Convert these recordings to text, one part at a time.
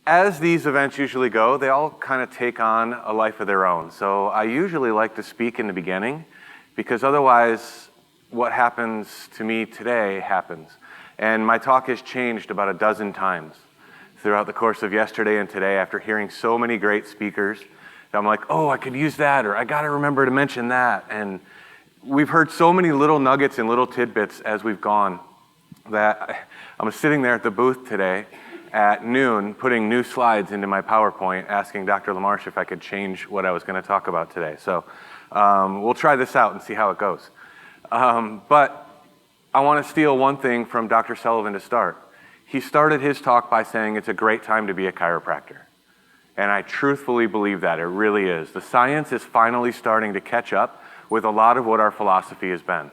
As these events usually go, they all kind of take on a life of their own. So I usually like to speak in the beginning because otherwise what happens to me today happens. And my talk has changed about a dozen times throughout the course of yesterday and today after hearing so many great speakers. I'm like, oh, I could use that, or I got to remember to mention that. And we've heard so many little nuggets and little tidbits as we've gone that I'm sitting there at the booth today at noon, putting new slides into my PowerPoint, asking Dr. LaMarche if I could change what I was going to talk about today. So we'll try this out and see how it goes. But I want to steal one thing from Dr. Sullivan to start. He started his talk by saying it's a great time to be a chiropractor. And I truthfully believe that. It really is. The science is finally starting to catch up with a lot of what our philosophy has been.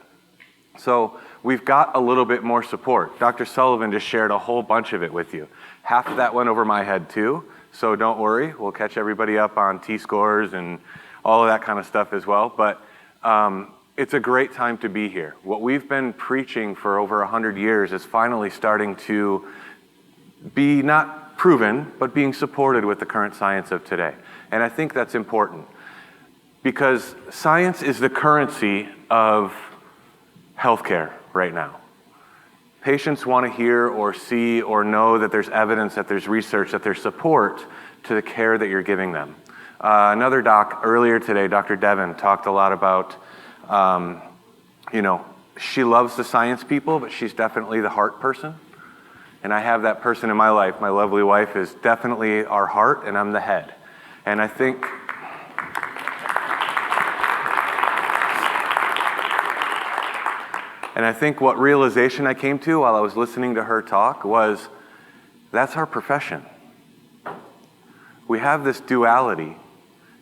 So we've got a little bit more support. Dr. Sullivan just shared a whole bunch of it with you. Half of that went over my head too, so don't worry. We'll catch everybody up on T-scores and all of that kind of stuff as well. But it's a great time to be here. What we've been preaching for over 100 years is finally starting to be not proven, but being supported with the current science of today. And I think that's important because science is the currency of healthcare right now. Patients want to hear or see or know that there's evidence, that there's research, that there's support to the care that you're giving them. Another doc earlier today, Dr. Devon, talked a lot about, she loves the science people, but she's definitely the heart person. And I have that person in my life. My lovely wife is definitely our heart, and I'm the head. And I think what realization I came to while I was listening to her talk was, that's our profession. We have this duality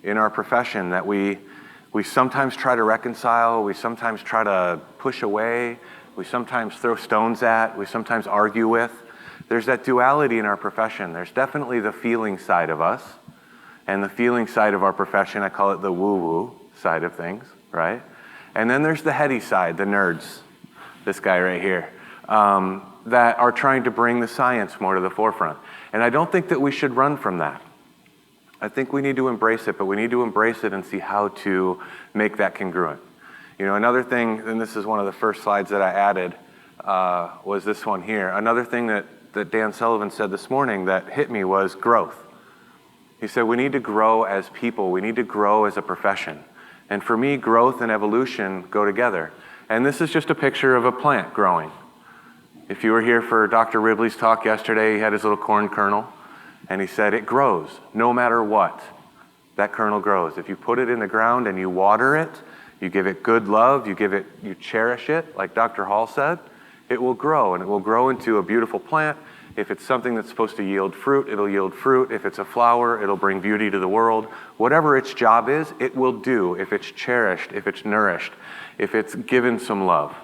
in our profession that we sometimes try to reconcile, we sometimes try to push away, we sometimes throw stones at, we sometimes argue with. There's that duality in our profession. There's definitely the feeling side of us, and the feeling side of our profession, I call it the woo-woo side of things, right? And then there's the heady side, the nerds, this guy right here, that are trying to bring the science more to the forefront. And I don't think that we should run from that. I think we need to embrace it, but we need to embrace it and see how to make that congruent. Another thing, and this is one of the first slides that I added, was this one here. Another thing that Dan Sullivan said this morning that hit me was growth. He said we need to grow as people, we need to grow as a profession. And for me, growth and evolution go together. And this is just a picture of a plant growing. If you were here for Dr. Ribley's talk yesterday, he had his little corn kernel, and he said it grows no matter what. That kernel grows. If you put it in the ground and you water it, you give it good love, you cherish it, like Dr. Hall said, it will grow, and it will grow into a beautiful plant. If it's something that's supposed to yield fruit, it'll yield fruit. If it's a flower, it'll bring beauty to the world. Whatever its job is, it will do if it's cherished, if it's nourished, if it's given some love.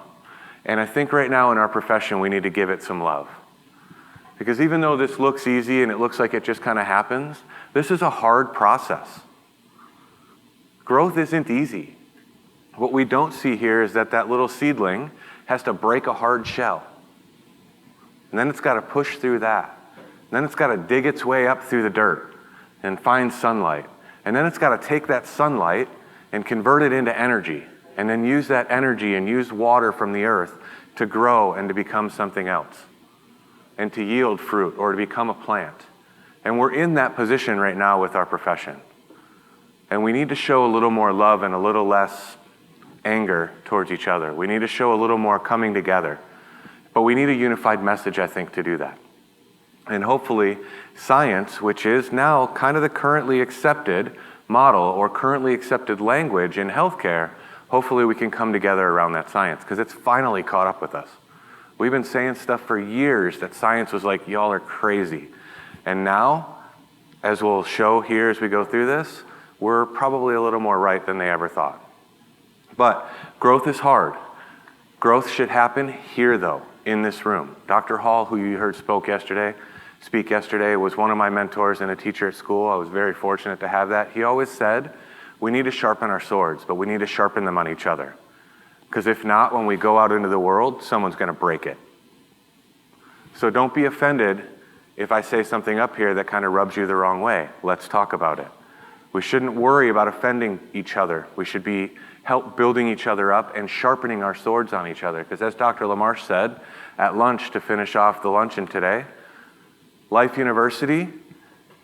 And I think right now in our profession, we need to give it some love. Because even though this looks easy and it looks like it just kind of happens, this is a hard process. Growth isn't easy. What we don't see here is that little seedling has to break a hard shell. And then it's got to push through that. And then it's got to dig its way up through the dirt and find sunlight. And then it's got to take that sunlight and convert it into energy. And then use that energy and use water from the earth to grow and to become something else. And to yield fruit or to become a plant. And we're in that position right now with our profession. And we need to show a little more love and a little less anger towards each other. We need to show a little more coming together. But we need a unified message, I think, to do that. And hopefully, science, which is now kind of the currently accepted model or currently accepted language in healthcare, hopefully we can come together around that science because it's finally caught up with us. We've been saying stuff for years that science was like, y'all are crazy. And now, as we'll show here as we go through this, we're probably a little more right than they ever thought. But growth is hard. Growth should happen here, though, in this room. Dr. Hall, who you heard speak yesterday, was one of my mentors and a teacher at school. I was very fortunate to have that. He always said, we need to sharpen our swords, but we need to sharpen them on each other. Because if not, when we go out into the world, someone's going to break it. So don't be offended if I say something up here that kind of rubs you the wrong way, let's talk about it. We shouldn't worry about offending each other. We should be help building each other up and sharpening our swords on each other. Because as Dr. LaMarche said at lunch to finish off the luncheon today, Life University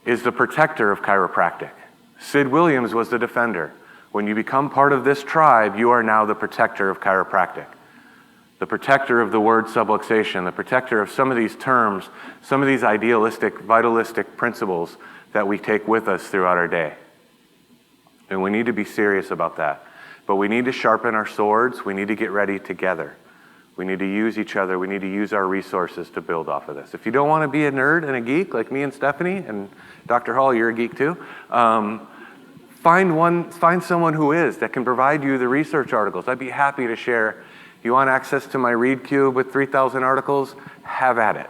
is the protector of chiropractic. Sid Williams was the defender. When you become part of this tribe, you are now the protector of chiropractic. The protector of the word subluxation, the protector of some of these terms, some of these idealistic, vitalistic principles that we take with us throughout our day. And we need to be serious about that. But we need to sharpen our swords. We need to get ready together. We need to use each other. We need to use our resources to build off of this. If you don't want to be a nerd and a geek like me and Stephanie, and Dr. Hall, you're a geek too, find someone who is, that can provide you the research articles. I'd be happy to share. If you want access to my Read Cube with 3,000 articles, have at it.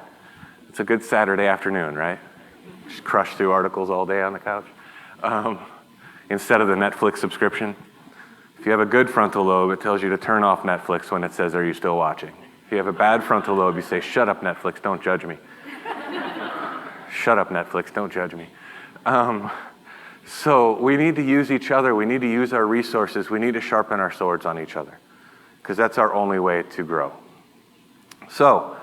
It's a good Saturday afternoon, right? Just crush through articles all day on the couch. Instead of the Netflix subscription. If you have a good frontal lobe, it tells you to turn off Netflix when it says, "Are you still watching?" If you have a bad frontal lobe, you say, "Shut up, Netflix, don't judge me." Shut up, Netflix, don't judge me. So we need to use each other. We need to use our resources. We need to sharpen our swords on each other, because that's our only way to grow. So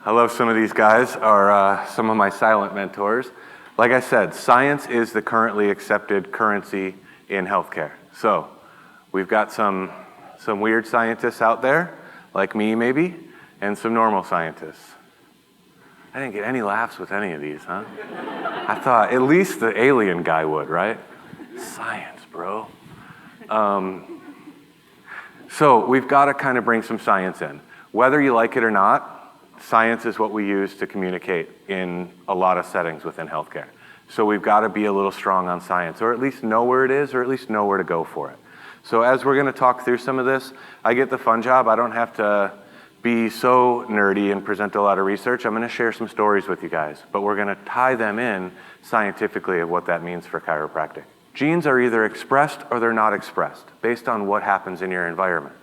I love some of these guys are some of my silent mentors. Like I said, science is the currently accepted currency in healthcare. So we've got some weird scientists out there, like me maybe, and some normal scientists. I didn't get any laughs with any of these, huh? I thought at least the alien guy would, right? Science, bro. So we've got to kind of bring some science in. Whether you like it or not, science is what we use to communicate in a lot of settings within healthcare. So we've got to be a little strong on science, or at least know where it is, or at least know where to go for it. So as we're going to talk through some of this, I get the fun job. I don't have to be so nerdy and present a lot of research. I'm going to share some stories with you guys, but we're going to tie them in scientifically of what that means for chiropractic. Genes are either expressed or they're not expressed based on what happens in your environment.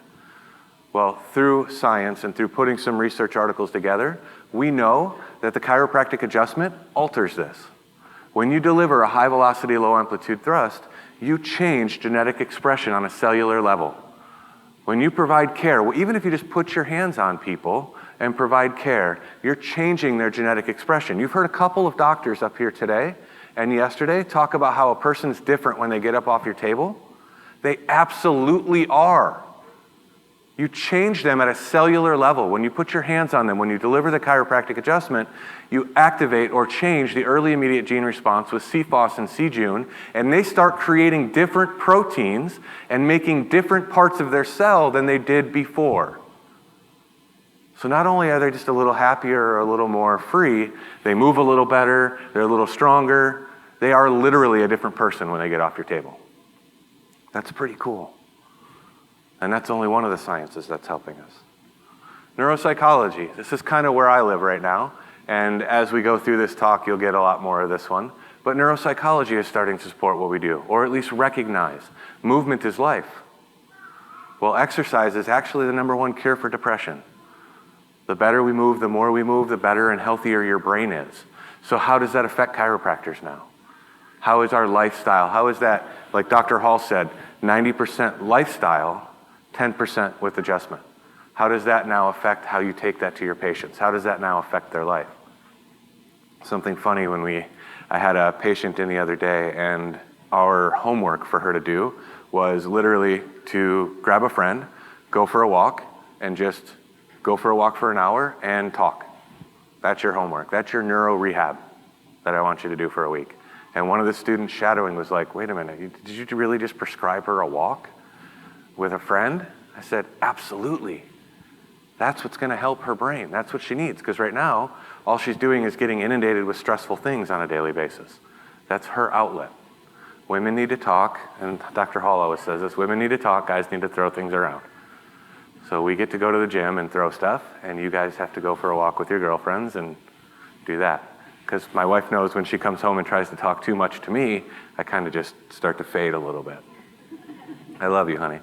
Well, through science and through putting some research articles together, we know that the chiropractic adjustment alters this. When you deliver a high velocity, low amplitude thrust, you change genetic expression on a cellular level. When you provide care, well, even if you just put your hands on people and provide care, you're changing their genetic expression. You've heard a couple of doctors up here today and yesterday talk about how a person's different when they get up off your table. They absolutely are. You change them at a cellular level. When you put your hands on them, when you deliver the chiropractic adjustment, you activate or change the early immediate gene response with CFOS and CJUN, and they start creating different proteins and making different parts of their cell than they did before. So not only are they just a little happier or a little more free, they move a little better, they're a little stronger. They are literally a different person when they get off your table. That's pretty cool. And that's only one of the sciences that's helping us. Neuropsychology, this is kind of where I live right now. And as we go through this talk, you'll get a lot more of this one. But neuropsychology is starting to support what we do, or at least recognize movement is life. Well, exercise is actually the #1 cure for depression. The better we move, the more we move, the better and healthier your brain is. So how does that affect chiropractors now? How is our lifestyle? How is that, like Dr. Hall said, 90% lifestyle, 10% with adjustment. How does that now affect how you take that to your patients? How does that now affect their life? Something funny I had a patient in the other day, and our homework for her to do was literally to grab a friend, go for a walk, and just go for a walk for an hour and talk. That's your homework. That's your neuro rehab that I want you to do for a week. And one of the students shadowing was like, "Wait a minute, did you really just prescribe her a walk with a friend?" I said, "Absolutely. That's what's going to help her brain. That's what she needs, because right now, all she's doing is getting inundated with stressful things on a daily basis. That's her outlet. Women need to talk, and Dr. Hall always says this, women need to talk, guys need to throw things around. So we get to go to the gym and throw stuff, and you guys have to go for a walk with your girlfriends and do that. Because my wife knows when she comes home and tries to talk too much to me, I kind of just start to fade a little bit. I love you, honey.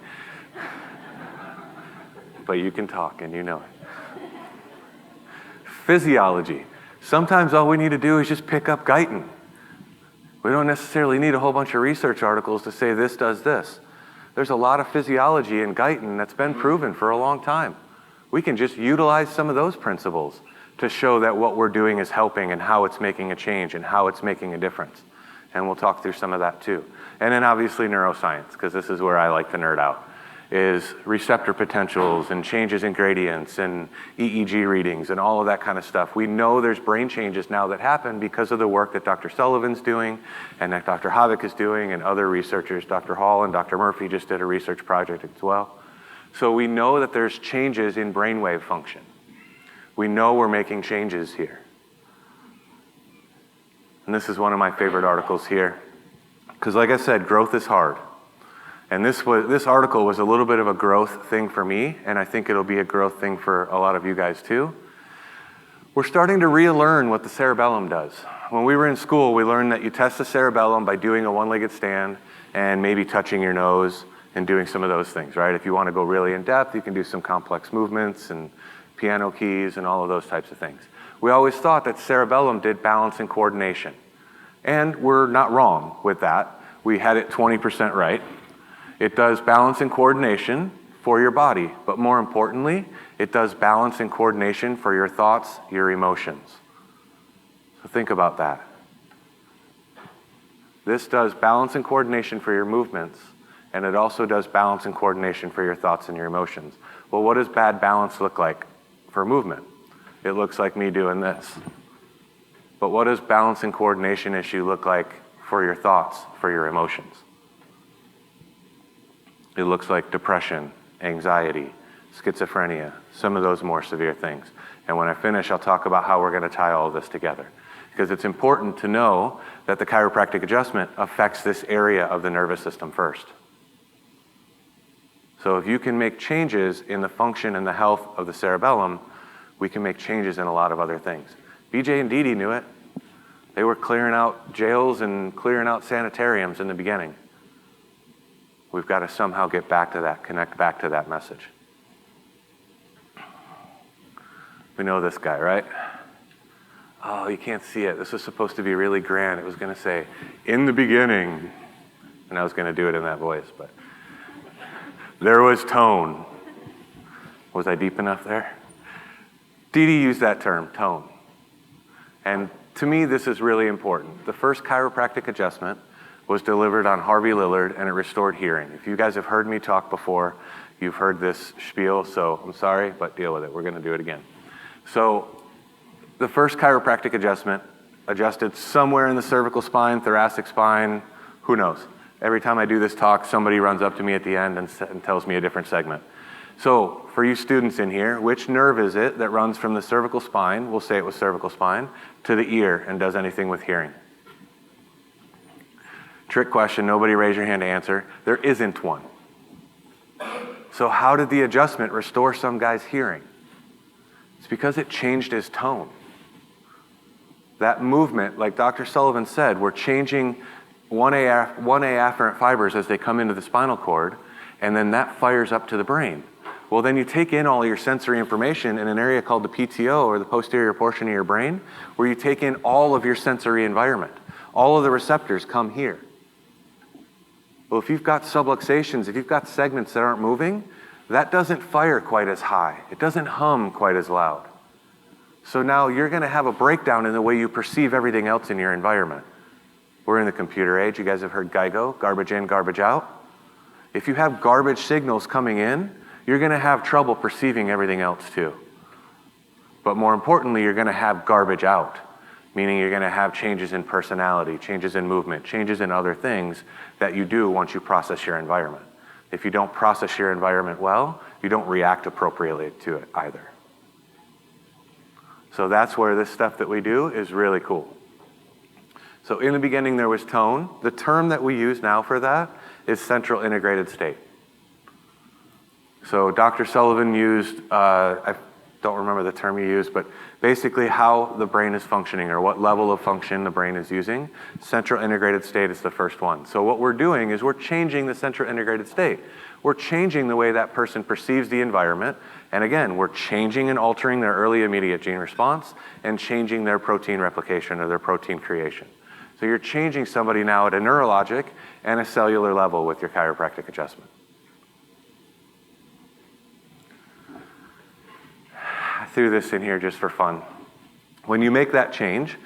But you can talk, and you know it. Physiology. Sometimes all we need to do is just pick up Guyton. We don't necessarily need a whole bunch of research articles to say this does this. There's a lot of physiology in Guyton that's been proven for a long time. We can just utilize some of those principles to show that what we're doing is helping and how it's making a change and how it's making a difference. And we'll talk through some of that too. And then obviously neuroscience, because this is where I like to nerd out, is receptor potentials and changes in gradients and EEG readings and all of that kind of stuff. We know there's brain changes now that happen because of the work that Dr. Sullivan's doing and that Dr. Havik is doing and other researchers. Dr. Hall and Dr. Murphy just did a research project as well. So we know that there's changes in brainwave function. We know we're making changes here. And this is one of my favorite articles here. Because like I said, growth is hard. And this article was a little bit of a growth thing for me, and I think it'll be a growth thing for a lot of you guys too. We're starting to relearn what the cerebellum does. When we were in school, we learned that you test the cerebellum by doing a one-legged stand and maybe touching your nose and doing some of those things, right? If you want to go really in depth, you can do some complex movements and piano keys and all of those types of things. We always thought that cerebellum did balance and coordination. And we're not wrong with that. We had it 20% right. It does balance and coordination for your body, but more importantly, it does balance and coordination for your thoughts, your emotions. So think about that. This does balance and coordination for your movements, and it also does balance and coordination for your thoughts and your emotions. Well, what does bad balance look like for movement? It looks like me doing this. But what does balance and coordination issue look like for your thoughts, for your emotions? It looks like depression, anxiety, schizophrenia, some of those more severe things. And when I finish, I'll talk about how we're going to tie all of this together. Because it's important to know that the chiropractic adjustment affects this area of the nervous system first. So if you can make changes in the function and the health of the cerebellum, we can make changes in a lot of other things. BJ and Dee Dee knew it. They were clearing out jails and clearing out sanitariums in the beginning. We've got to somehow get back to that, connect back to that message. We know this guy, right? Oh, you can't see it. This was supposed to be really grand. It was going to say, in the beginning. And I was going to do it in that voice, but there was tone. Was I deep enough there? Dee Dee used that term, tone. And to me, this is really important. The first chiropractic adjustment was delivered on Harvey Lillard, and it restored hearing. If you guys have heard me talk before, you've heard this spiel, so I'm sorry, but deal with it. We're going to do it again. So the first chiropractic adjustment adjusted somewhere in the cervical spine, thoracic spine, who knows? Every time I do this talk, somebody runs up to me at the end and tells me a different segment. So for you students in here, which nerve is it that runs from the cervical spine, we'll say it was cervical spine, to the ear and does anything with hearing? Trick question, nobody raise your hand to answer. There isn't one. So how did the adjustment restore some guy's hearing? It's because it changed his tone. That movement, like Dr. Sullivan said, we're changing 1A afferent fibers as they come into the spinal cord, and then that fires up to the brain. Well, then you take in all your sensory information in an area called the PTO, or the posterior portion of your brain, where you take in all of your sensory environment. All of the receptors come here. Well, if you've got subluxations, if you've got segments that aren't moving, that doesn't fire quite as high. It doesn't hum quite as loud. So now you're going to have a breakdown in the way you perceive everything else in your environment. We're in the computer age. You guys have heard GIGO, garbage in, garbage out. If you have garbage signals coming in, you're going to have trouble perceiving everything else too. But more importantly, you're going to have garbage out, meaning you're going to have changes in personality, changes in movement, changes in other things that you do once you process your environment. If you don't process your environment well, you don't react appropriately to it either. So that's where this stuff that we do is really cool. So in the beginning there was tone. The term that we use now for that is central integrated state. So Dr. Sullivan used, I don't remember the term he used, but basically how the brain is functioning or what level of function the brain is using. Central integrated state is the first one. So what we're doing is we're changing the central integrated state. we're changing the way that person perceives the environment. And again, we're changing and altering their early immediate gene response and changing their protein replication or their protein creation. So you're changing somebody now at a neurologic and a cellular level with your chiropractic adjustment. I threw this in here just for fun. When you make that change,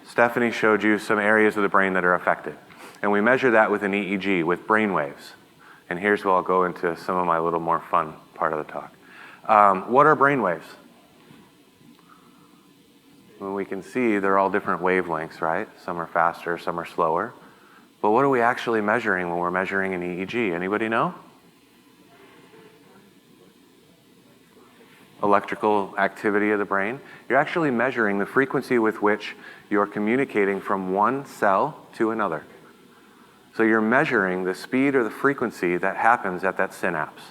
Stephanie showed you some areas of the brain that are affected. And we measure that with an EEG, with brain waves. And here's where I'll go into some of my little more fun part of the talk. What are brain waves? Well, we can see they're all different wavelengths, right? Some are faster, some are slower. But what are we actually measuring when we're measuring an EEG? Anybody know? Electrical activity of the brain. You're actually measuring the frequency with which you're communicating from one cell to another. So you're measuring the speed or the frequency that happens at that synapse.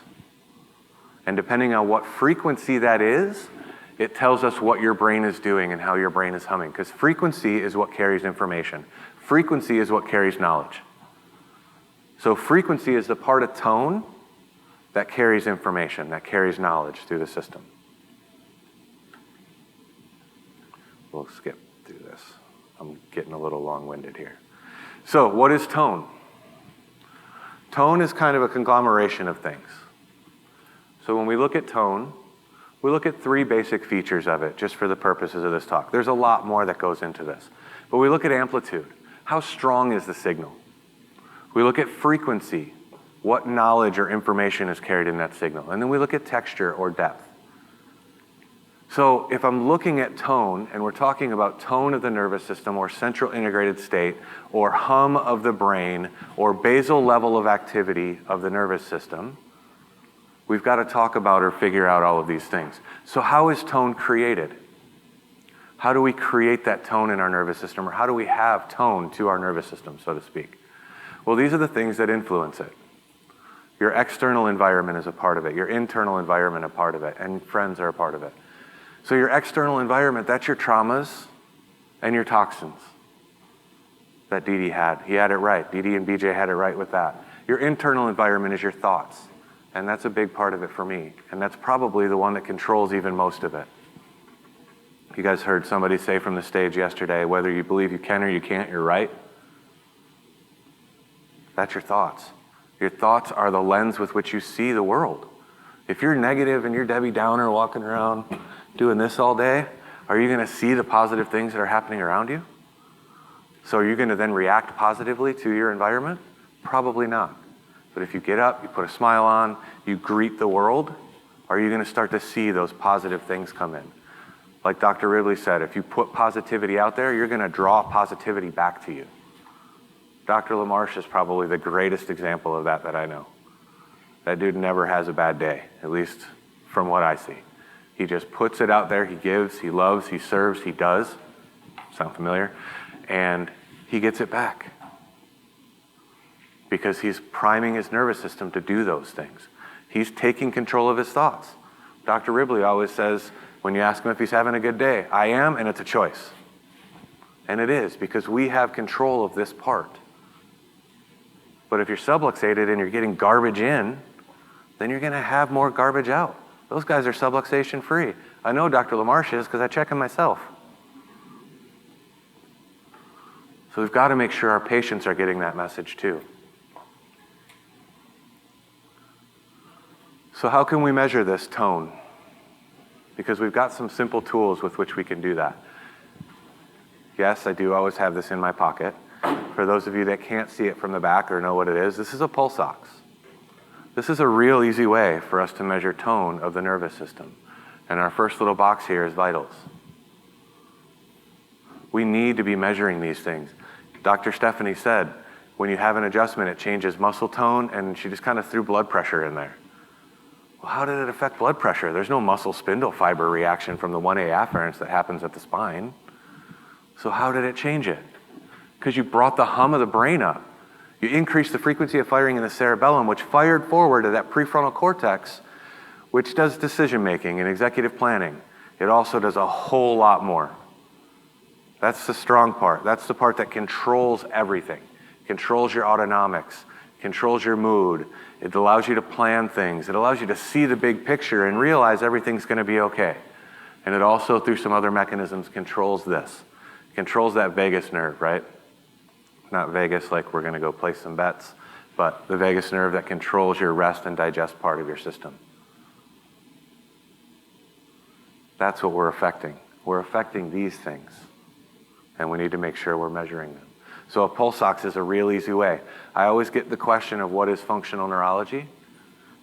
And depending on what frequency that is, it tells us what your brain is doing and how your brain is humming. Because frequency is what carries information. Frequency is what carries knowledge. So frequency is the part of tone that carries information, that carries knowledge through the system. We'll skip through this. I'm getting a little long-winded here. So what is tone? Tone is kind of a conglomeration of things. So when we look at tone, we look at three basic features of it, just for the purposes of this talk. There's a lot more that goes into this. But we look at amplitude. How strong is the signal? We look at frequency. What knowledge or information is carried in that signal? And then we look at texture or depth. So if I'm looking at tone, and we're talking about tone of the nervous system or central integrated state or hum of the brain or basal level of activity of the nervous system, we've got to talk about or figure out all of these things. So how is tone created? How do we create that tone in our nervous system, or how do we have tone to our nervous system, so to speak? Well, these are the things that influence it. Your external environment is a part of it. Your internal environment a part of it. And friends are a part of it. So your external environment, that's your traumas and your toxins that Dee had. He had it right. Dee and BJ had it right with that. Your internal environment is your thoughts. And that's a big part of it for me. And that's probably the one that controls even most of it. You guys heard somebody say from the stage yesterday, whether you believe you can or you can't, you're right. That's your thoughts. Your thoughts are the lens with which you see the world. If you're negative and you're Debbie Downer walking around doing this all day, are you going to see the positive things that are happening around you? So are you going to then react positively to your environment? Probably not. But if you get up, you put a smile on, you greet the world, are you going to start to see those positive things come in? Like Dr. Ridley said, if you put positivity out there, you're going to draw positivity back to you. Dr. LaMarche is probably the greatest example of that I know. That dude never has a bad day, at least from what I see. He just puts it out there, he gives, he loves, he serves, he does. Sound familiar? And he gets it back. Because he's priming his nervous system to do those things. He's taking control of his thoughts. Dr. Ridley always says, when you ask him if he's having a good day, I am, and it's a choice. And it is, because we have control of this part. But if you're subluxated and you're getting garbage in, then you're going to have more garbage out. Those guys are subluxation free. I know Dr. LaMarche is because I check him myself. So we've got to make sure our patients are getting that message too. So how can we measure this tone? Because we've got some simple tools with which we can do that. Yes, I do always have this in my pocket. For those of you that can't see it from the back or know what it is, this is a pulse ox. This is a real easy way for us to measure tone of the nervous system. And our first little box here is vitals. We need to be measuring these things. Dr. Stephanie said, when you have an adjustment, it changes muscle tone, and she just kind of threw blood pressure in there. Well, how did it affect blood pressure? There's no muscle spindle fiber reaction from the 1A afferents that happens at the spine. So how did it change it? Because you brought the hum of the brain up. You increased the frequency of firing in the cerebellum, which fired forward to that prefrontal cortex, which does decision-making and executive planning. It also does a whole lot more. That's the strong part. That's the part that controls everything. Controls your autonomics, controls your mood. It allows you to plan things. It allows you to see the big picture and realize everything's going to be okay. And it also, through some other mechanisms, controls this. Controls that vagus nerve, right? Not Vegas like we're going to go place some bets, but the vagus nerve that controls your rest and digest part of your system. That's what we're affecting. We're affecting these things, and we need to make sure we're measuring them. So a pulse ox is a real easy way. I always get the question of what is functional neurology?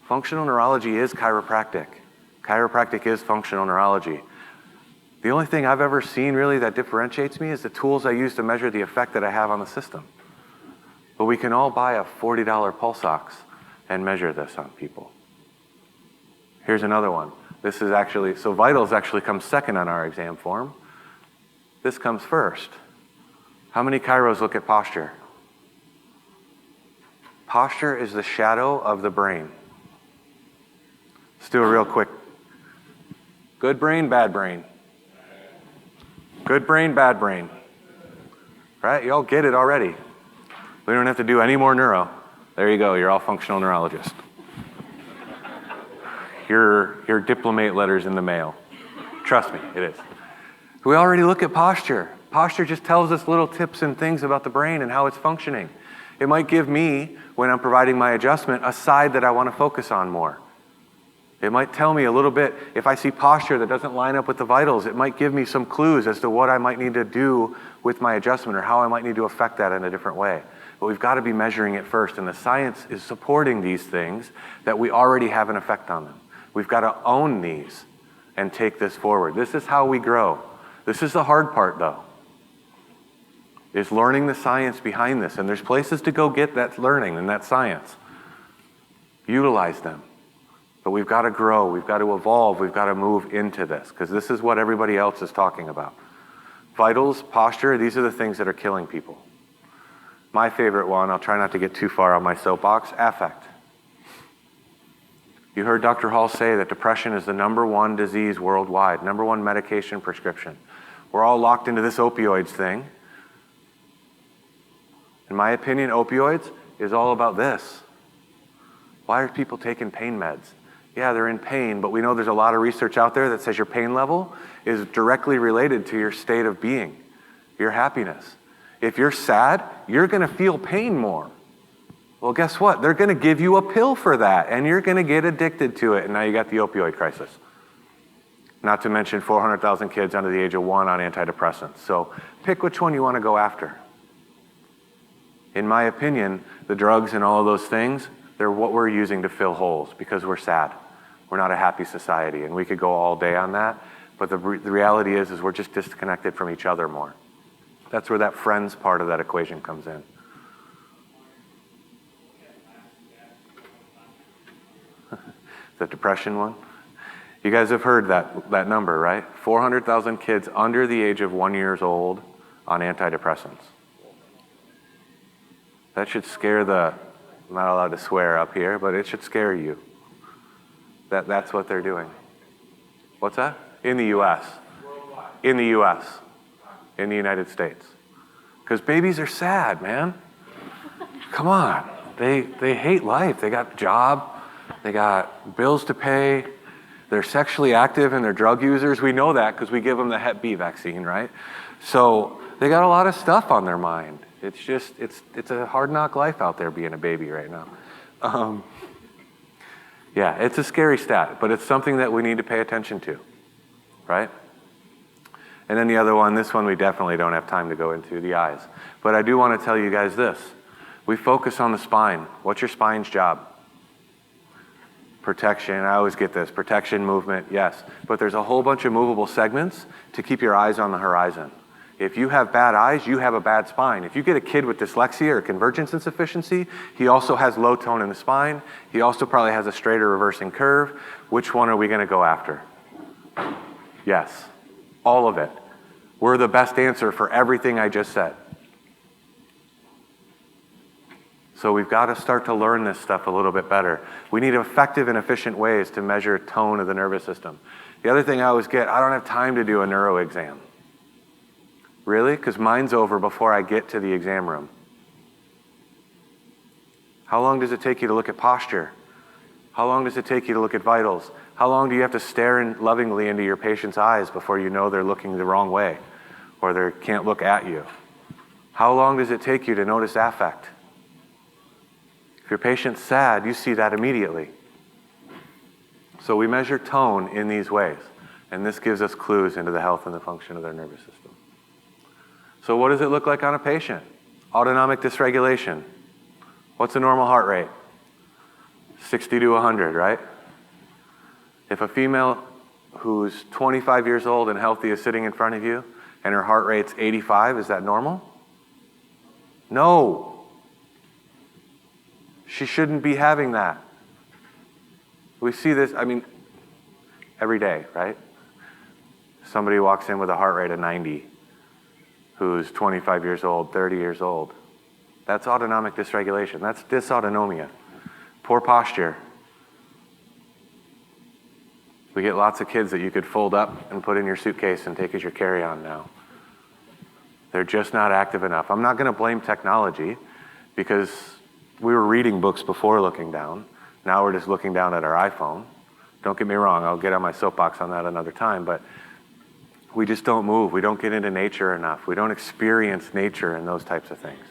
Functional neurology is chiropractic. Chiropractic is functional neurology. The only thing I've ever seen really that differentiates me is the tools I use to measure the effect that I have on the system. But we can all buy a $40 pulse ox and measure this on people. Here's another one. This is actually, so vitals actually comes second on our exam form. This comes first. How many chiros look at posture? Posture is the shadow of the brain. Let's do it real quick. Good brain, bad brain. Good brain, bad brain. Right? You all get it already. We don't have to do any more neuro. There you go. You're all functional neurologists. Your diplomate letter's in the mail. Trust me, it is. We already look at posture. Posture just tells us little tips and things about the brain and how it's functioning. It might give me, when I'm providing my adjustment, a side that I want to focus on more. It might tell me a little bit, if I see posture that doesn't line up with the vitals, it might give me some clues as to what I might need to do with my adjustment or how I might need to affect that in a different way. But we've got to be measuring it first, and the science is supporting these things that we already have an effect on them. We've got to own these and take this forward. This is how we grow. This is the hard part, though, is learning the science behind this. And there's places to go get that learning and that science. Utilize them. But we've got to grow, we've got to evolve, we've got to move into this, because this is what everybody else is talking about. Vitals, posture, these are the things that are killing people. My favorite one, I'll try not to get too far on my soapbox, affect. You heard Dr. Hall say that depression is the #1 disease worldwide, #1 medication prescription. We're all locked into this opioids thing. In my opinion, opioids is all about this. Why are people taking pain meds? Yeah, they're in pain, but we know there's a lot of research out there that says your pain level is directly related to your state of being, your happiness. If you're sad, you're going to feel pain more. Well, guess what? They're going to give you a pill for that, and you're going to get addicted to it, and now you got the opioid crisis. Not to mention 400,000 kids under the age of 1 on antidepressants. So pick which one you want to go after. In my opinion, the drugs and all of those things, they're what we're using to fill holes because we're sad. We're not a happy society, and we could go all day on that, but the reality is we're just disconnected from each other more. That's where that friends part of that equation comes in. The depression one? You guys have heard that number, right? 400,000 kids under the age of 1 year old on antidepressants. That should scare I'm not allowed to swear up here, but it should scare you. That's what they're doing. What's that? In the U.S. In the U.S. In the United States. Because babies are sad, man. Come on. They hate life. They got a job. They got bills to pay. They're sexually active and they're drug users. We know that because we give them the Hep B vaccine, right? So they got a lot of stuff on their mind. It's just, it's a hard knock life out there being a baby right now. Yeah, it's a scary stat, but it's something that we need to pay attention to, right? And then the other one, this one we definitely don't have time to go into, the eyes. But I do want to tell you guys this. We focus on the spine. What's your spine's job? Protection, I always get this. Protection, movement, yes. But there's a whole bunch of movable segments to keep your eyes on the horizon. If you have bad eyes, you have a bad spine. If you get a kid with dyslexia or convergence insufficiency, he also has low tone in the spine. He also probably has a straighter reversing curve. Which one are we going to go after? Yes, all of it. We're the best answer for everything I just said. So we've got to start to learn this stuff a little bit better. We need effective and efficient ways to measure tone of the nervous system. The other thing I always get, I don't have time to do a neuro exam. Really? Because mine's over before I get to the exam room. How long does it take you to look at posture? How long does it take you to look at vitals? How long do you have to stare lovingly into your patient's eyes before you know they're looking the wrong way or they can't look at you? How long does it take you to notice affect? If your patient's sad, you see that immediately. So we measure tone in these ways, and this gives us clues into the health and the function of their nervous system. So what does it look like on a patient? Autonomic dysregulation. What's a normal heart rate? 60 to 100, right? If a female who's 25 years old and healthy is sitting in front of you and her heart rate's 85, is that normal? No. She shouldn't be having that. We see this, every day, right? Somebody walks in with a heart rate of 90 who's 25 years old, 30 years old. That's autonomic dysregulation. That's dysautonomia. Poor posture. We get lots of kids that you could fold up and put in your suitcase and take as your carry-on now. They're just not active enough. I'm not going to blame technology because we were reading books before looking down. Now we're just looking down at our iPhone. Don't get me wrong, I'll get on my soapbox on that another time, but we just don't move. We don't get into nature enough. We don't experience nature and those types of things.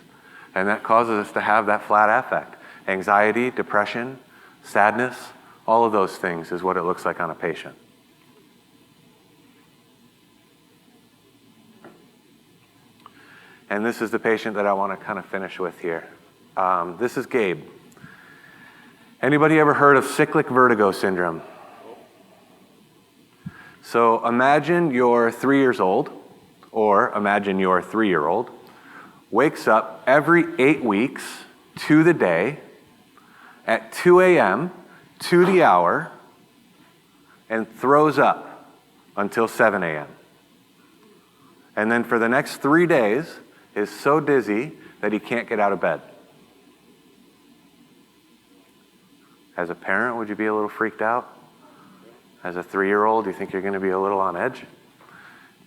And that causes us to have that flat affect. Anxiety, depression, sadness, all of those things is what it looks like on a patient. And this is the patient that I want to kind of finish with here. This is Gabe. Anybody ever heard of cyclic vertigo syndrome? So imagine you're 3 years old, or imagine your 3-year-old, wakes up every 8 weeks to the day at 2 a.m. to the hour and throws up until 7 a.m. And then for the next 3 days is so dizzy that he can't get out of bed. As a parent, would you be a little freaked out? As a 3-year-old, do you think you're going to be a little on edge?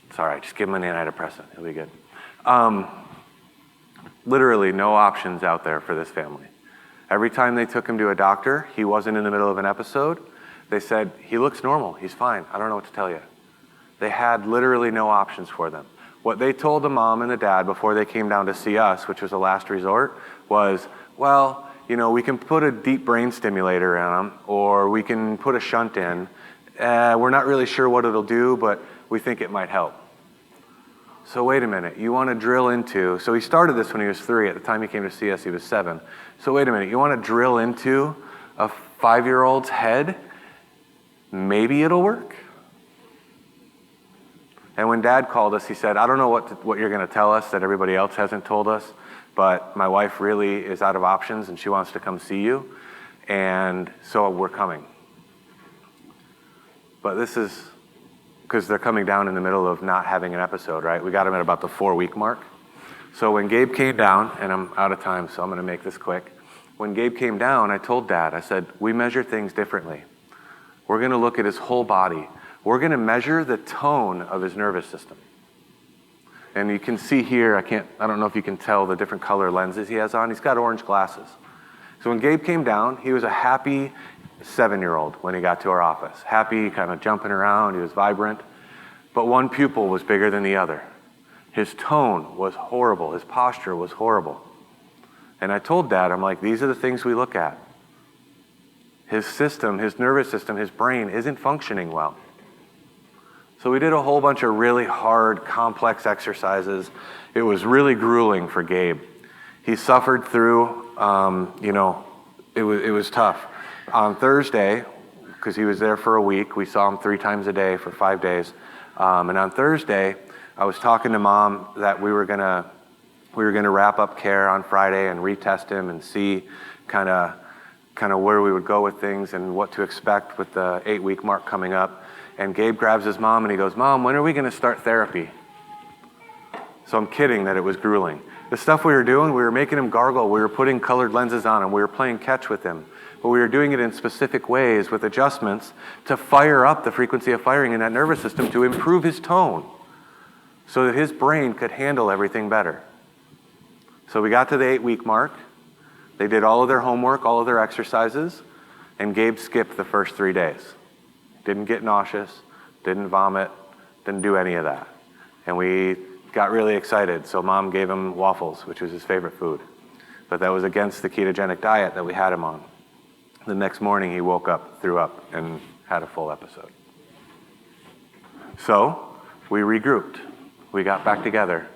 It's all right, just give him an antidepressant, he'll be good. Literally no options out there for this family. Every time they took him to a doctor, he wasn't in the middle of an episode. They said, he looks normal, he's fine, I don't know what to tell you. They had literally no options for them. What they told the mom and the dad before they came down to see us, which was a last resort, was, well, we can put a deep brain stimulator in them, or we can put a shunt in. We're not really sure what it'll do, but we think it might help. So wait a minute, you want to drill into, so he started this when he was 3. At the time he came to see us, he was 7. So wait a minute, you want to drill into a 5-year-old's head? Maybe it'll work. And when Dad called us, he said, I don't know what you're going to tell us that everybody else hasn't told us, but my wife really is out of options and she wants to come see you, and so we're coming. But this is because they're coming down in the middle of not having an episode, right? We got them at about the 4-week mark. So when Gabe came down, and I'm out of time, so I'm going to make this quick. When Gabe came down, I told Dad, I said, we measure things differently. We're going to look at his whole body. We're going to measure the tone of his nervous system. And you can see here, I don't know if you can tell the different color lenses he has on. He's got orange glasses. So when Gabe came down, he was a happy 7-year-old when he got to our office. Happy, kind of jumping around, he was vibrant. But one pupil was bigger than the other. His tone was horrible. His posture was horrible. And I told Dad, I'm like, these are the things we look at. His system, his nervous system, his brain isn't functioning well. So we did a whole bunch of really hard, complex exercises. It was really grueling for Gabe. He suffered through, it was tough. On Thursday, because he was there for a week, we saw him 3 times a day for 5 days. And on Thursday, I was talking to Mom that we were gonna wrap up care on Friday and retest him and see kind of where we would go with things and what to expect with the 8-week mark coming up. And Gabe grabs his mom and he goes, Mom, when are we going to start therapy? So I'm kidding that it was grueling. The stuff we were doing, we were making him gargle, we were putting colored lenses on him, we were playing catch with him. But we were doing it in specific ways with adjustments to fire up the frequency of firing in that nervous system to improve his tone so that his brain could handle everything better. So we got to the 8-week mark. They did all of their homework, all of their exercises, and Gabe skipped the first 3 days. Didn't get nauseous, didn't vomit, didn't do any of that. And we got really excited, so Mom gave him waffles, which was his favorite food. But that was against the ketogenic diet that we had him on. The next morning he woke up, threw up, and had a full episode. So we regrouped. We got back together,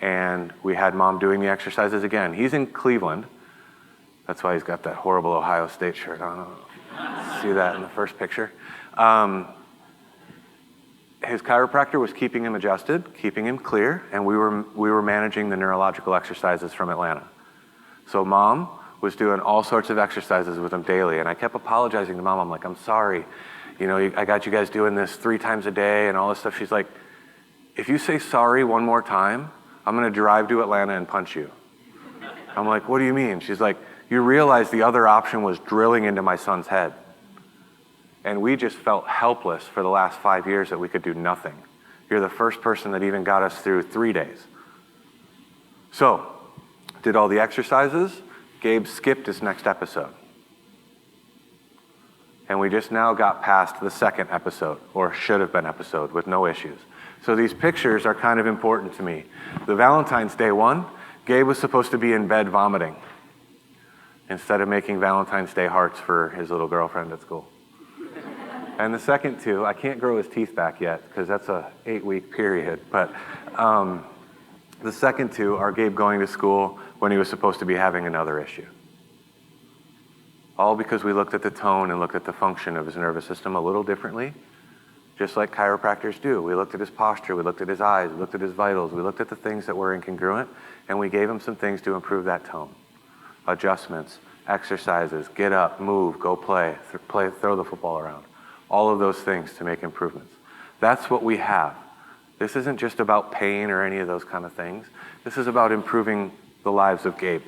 and we had Mom doing the exercises again. He's in Cleveland. That's why he's got that horrible Ohio State shirt on. See that in the first picture. His chiropractor was keeping him adjusted, keeping him clear, and we were managing the neurological exercises from Atlanta. So Mom was doing all sorts of exercises with him daily, and I kept apologizing to Mom. I'm like, I'm sorry, I got you guys doing this 3 times a day and all this stuff. She's like, if you say sorry one more time, I'm gonna drive to Atlanta and punch you. I'm like, what do you mean? She's like, you realize the other option was drilling into my son's head. And we just felt helpless for the last 5 years that we could do nothing. You're the first person that even got us through 3 days. So, did all the exercises. Gabe skipped his next episode. And we just now got past the second episode, or should have been episode, with no issues. So these pictures are kind of important to me. The Valentine's Day one, Gabe was supposed to be in bed vomiting instead of making Valentine's Day hearts for his little girlfriend at school. And the second two, I can't grow his teeth back yet because that's a 8-week period, but the second two are Gabe going to school when he was supposed to be having another issue. All because we looked at the tone and looked at the function of his nervous system a little differently, just like chiropractors do. We looked at his posture, we looked at his eyes, we looked at his vitals, we looked at the things that were incongruent, and we gave him some things to improve that tone. Adjustments, exercises, get up, move, go play, throw the football around. All of those things to make improvements. That's what we have. This isn't just about pain or any of those kind of things. This is about improving the lives of Gabe,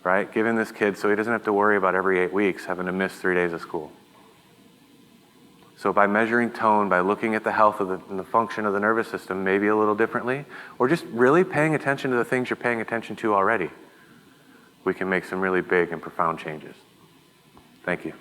right? Giving this kid so he doesn't have to worry about every 8 weeks having to miss 3 days of school. So by measuring tone, by looking at the health of and the function of the nervous system maybe a little differently, or just really paying attention to the things you're paying attention to already, we can make some really big and profound changes. Thank you.